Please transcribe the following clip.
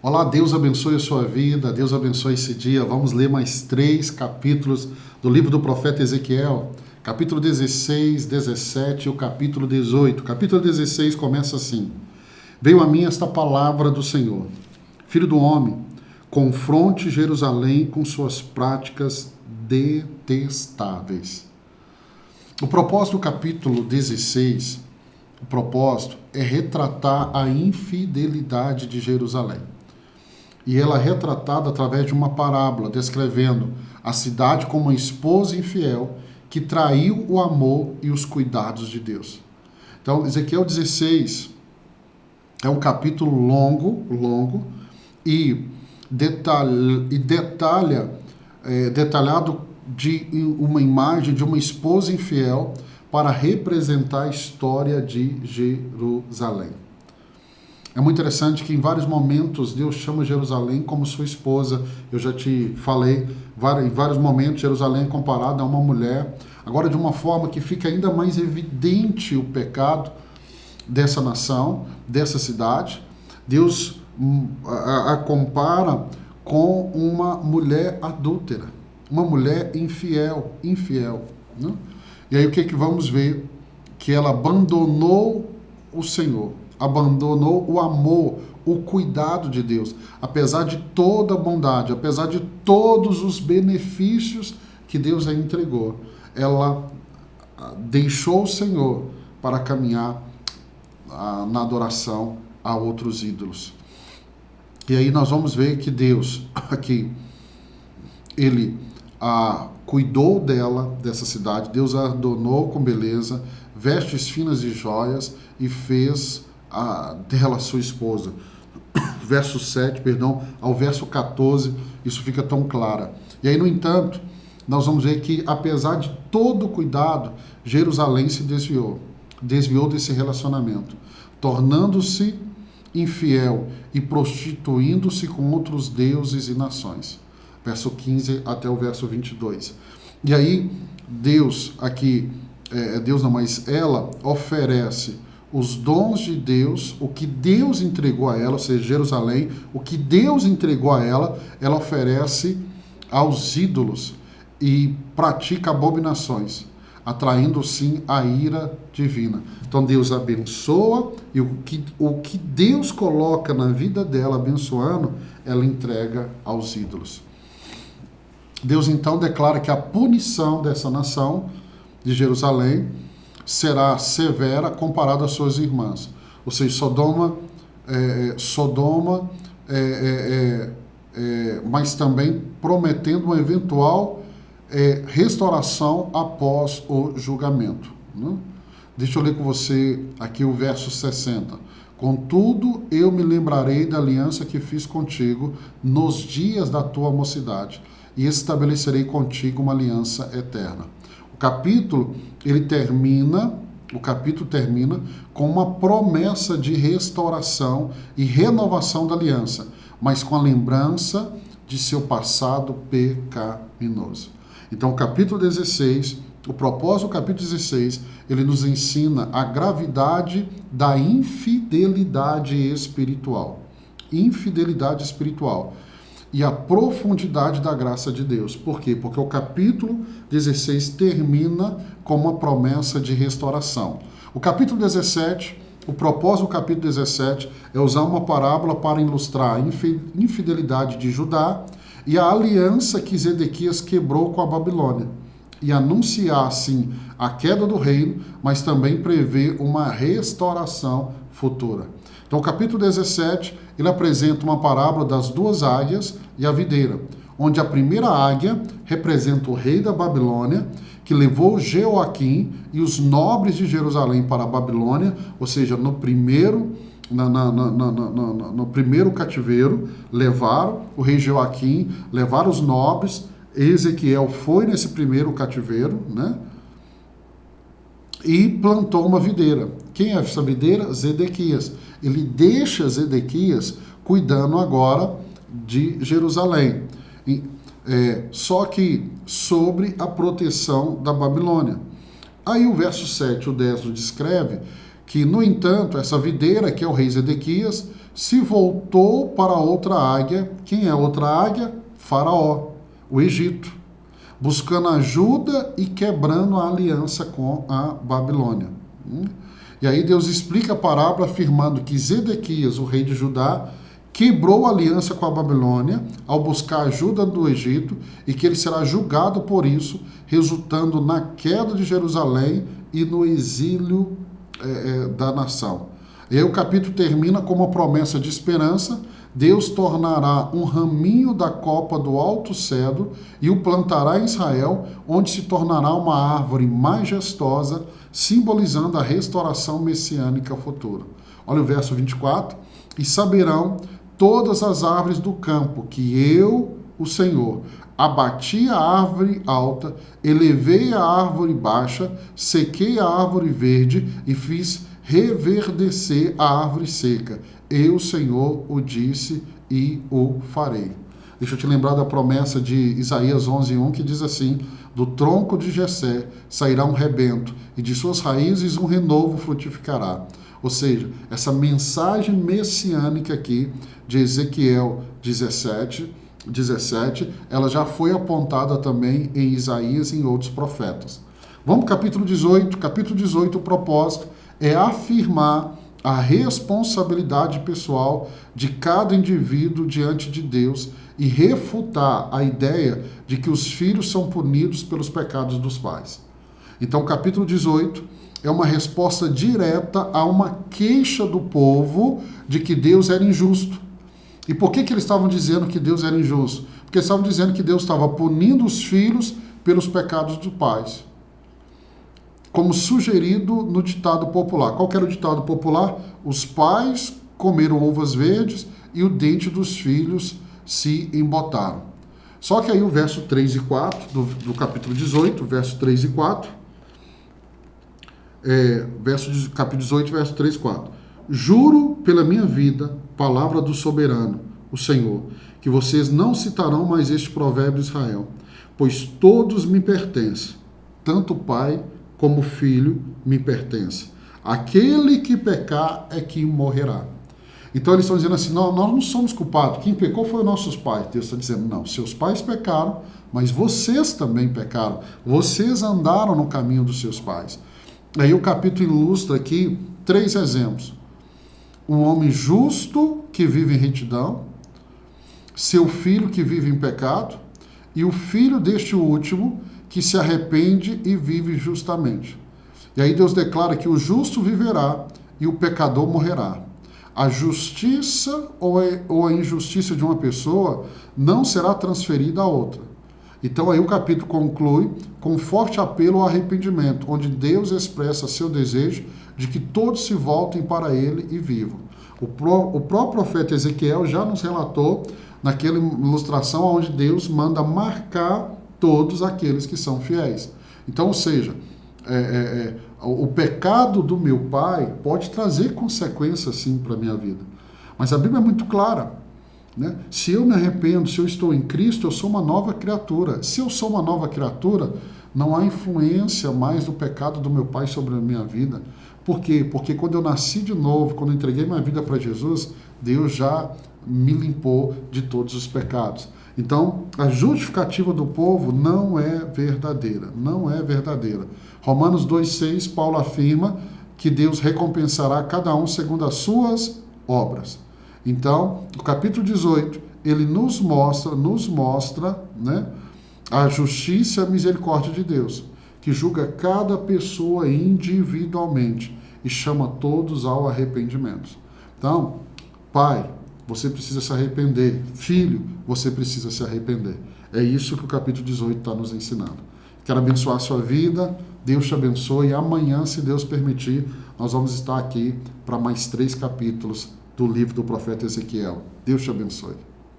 Olá, Deus abençoe a sua vida, Deus abençoe esse dia. Vamos ler mais 3 capítulos do livro do profeta Ezequiel, capítulo 16, 17 e o capítulo 18. O capítulo 16 começa assim: Veio a mim esta palavra do Senhor: Filho do homem, confronte Jerusalém com suas práticas detestáveis. O propósito do capítulo 16, o propósito é retratar a infidelidade de Jerusalém. E ela é retratada através de uma parábola, descrevendo a cidade como uma esposa infiel que traiu o amor e os cuidados de Deus. Então, Ezequiel 16 é um capítulo longo e detalhado de uma imagem de uma esposa infiel para representar a história de Jerusalém. É muito interessante que em vários momentos Deus chama Jerusalém como sua esposa. Eu já te falei, em vários momentos Jerusalém é comparada a uma mulher. Agora, de uma forma que fica ainda mais evidente o pecado dessa nação, dessa cidade, Deus a compara com uma mulher adúltera, uma mulher infiel. Né? E aí o que vamos ver? Que ela abandonou o Senhor, abandonou o amor, o cuidado de Deus. Apesar de toda a bondade, apesar de todos os benefícios que Deus a entregou, ela deixou o Senhor para caminhar na adoração a outros ídolos. E aí nós vamos ver que Deus aqui, Ele cuidou dessa cidade, Deus a adornou com beleza, vestes finas e joias e fez dela sua esposa. Verso 7, ao verso 14, isso fica tão claro. E aí, no entanto, nós vamos ver que, apesar de todo o cuidado, Jerusalém se desviou desse relacionamento, tornando-se infiel e prostituindo-se com outros deuses e nações. Verso 15 até o verso 22. E aí, Deus aqui, mas ela oferece os dons de Deus, o que Deus entregou a ela, ou seja, Jerusalém, o que Deus entregou a ela, ela oferece aos ídolos e pratica abominações, atraindo sim a ira divina. Então Deus abençoa e o que Deus coloca na vida dela, abençoando, ela entrega aos ídolos. Deus então declara que a punição dessa nação de Jerusalém será severa comparada às suas irmãs. Ou seja, Sodoma, mas também prometendo uma eventual restauração após o julgamento. Né? Deixa eu ler com você aqui o verso 60. Contudo, eu me lembrarei da aliança que fiz contigo nos dias da tua mocidade, e estabelecerei contigo uma aliança eterna. O capítulo termina com uma promessa de restauração e renovação da aliança, mas com a lembrança de seu passado pecaminoso. Então, o capítulo 16, o propósito do capítulo 16, ele nos ensina a gravidade da infidelidade espiritual. Infidelidade espiritual. E a profundidade da graça de Deus. Por quê? Porque o capítulo 16 termina com uma promessa de restauração. O capítulo 17, o propósito do capítulo 17 é usar uma parábola para ilustrar a infidelidade de Judá e a aliança que Zedequias quebrou com a Babilônia. E anunciar, sim, a queda do reino, mas também prever uma restauração futura. Então, o capítulo 17, ele apresenta uma parábola das duas águias e a videira, onde a primeira águia representa o rei da Babilônia, que levou Jeoaquim e os nobres de Jerusalém para a Babilônia, ou seja, no primeiro cativeiro, levaram o rei Jeoaquim, levaram os nobres. Ezequiel foi nesse primeiro cativeiro, né? E plantou uma videira. Quem é essa videira? Zedequias. Ele deixa Zedequias cuidando agora de Jerusalém. Só que sobre a proteção da Babilônia. Aí o verso 7 e o 10 descreve que, no entanto, essa videira, que é o rei Zedequias, se voltou para outra águia. Quem é outra águia? Faraó, o Egito, buscando ajuda e quebrando a aliança com a Babilônia. E aí Deus explica a parábola afirmando que Zedequias, o rei de Judá, quebrou a aliança com a Babilônia ao buscar ajuda do Egito e que ele será julgado por isso, resultando na queda de Jerusalém e no exílio da nação. E aí o capítulo termina com uma promessa de esperança. Deus tornará um raminho da copa do alto cedro e o plantará em Israel, onde se tornará uma árvore majestosa, simbolizando a restauração messiânica futura. Olha o verso 24. E saberão todas as árvores do campo que eu, o Senhor, abati a árvore alta, elevei a árvore baixa, sequei a árvore verde e fiz reverdecer a árvore seca. Eu, Senhor, o disse e o farei. Deixa eu te lembrar da promessa de Isaías 11:1, que diz assim: do tronco de Jessé sairá um rebento, e de suas raízes um renovo frutificará. Ou seja, essa mensagem messiânica aqui de Ezequiel 17, ela já foi apontada também em Isaías e em outros profetas. Vamos para o capítulo 18. Capítulo 18, o propósito é afirmar a responsabilidade pessoal de cada indivíduo diante de Deus e refutar a ideia de que os filhos são punidos pelos pecados dos pais. Então, o capítulo 18 é uma resposta direta a uma queixa do povo de que Deus era injusto. E por que eles estavam dizendo que Deus era injusto? Porque eles estavam dizendo que Deus estava punindo os filhos pelos pecados dos pais, como sugerido no ditado popular. Qual que era o ditado popular? Os pais comeram uvas verdes e o dente dos filhos se embotaram. Só que aí o verso 3 e 4 do capítulo 18, verso 3 e 4, capítulo 18, verso 3 e 4. Juro pela minha vida, palavra do soberano, o Senhor, que vocês não citarão mais este provérbio de Israel, pois todos me pertencem, tanto o pai como o filho me pertence. Aquele que pecar é que morrerá. Então eles estão dizendo assim, não, nós não somos culpados, quem pecou foi os nossos pais. Deus está dizendo, não, seus pais pecaram, mas vocês também pecaram. Vocês andaram no caminho dos seus pais. Aí o capítulo ilustra aqui 3 exemplos. Um homem justo que vive em retidão, seu filho que vive em pecado, e o filho deste último que se arrepende e vive justamente. E aí Deus declara que o justo viverá e o pecador morrerá. A justiça ou a injustiça de uma pessoa não será transferida a outra. Então aí o capítulo conclui com um forte apelo ao arrependimento, onde Deus expressa seu desejo de que todos se voltem para ele e vivam. O próprio profeta Ezequiel já nos relatou naquela ilustração onde Deus manda marcar todos aqueles que são fiéis. Então, ou seja, o pecado do meu pai pode trazer consequências sim para a minha vida. Mas a Bíblia é muito clara, né? Se eu me arrependo, se eu estou em Cristo, eu sou uma nova criatura. Se eu sou uma nova criatura, não há influência mais do pecado do meu pai sobre a minha vida. Por quê? Porque quando eu nasci de novo, quando eu entreguei minha vida para Jesus, Deus já me limpou de todos os pecados. Então, a justificativa do povo não é verdadeira, não é verdadeira. Romanos 2,6, Paulo afirma que Deus recompensará cada um segundo as suas obras. Então, o capítulo 18, ele nos mostra, né, a justiça e a misericórdia de Deus, que julga cada pessoa individualmente e chama todos ao arrependimento. Então, pai, você precisa se arrepender. Filho, você precisa se arrepender. É isso que o capítulo 18 está nos ensinando. Quero abençoar a sua vida. Deus te abençoe. E amanhã, se Deus permitir, nós vamos estar aqui para mais 3 capítulos do livro do profeta Ezequiel. Deus te abençoe.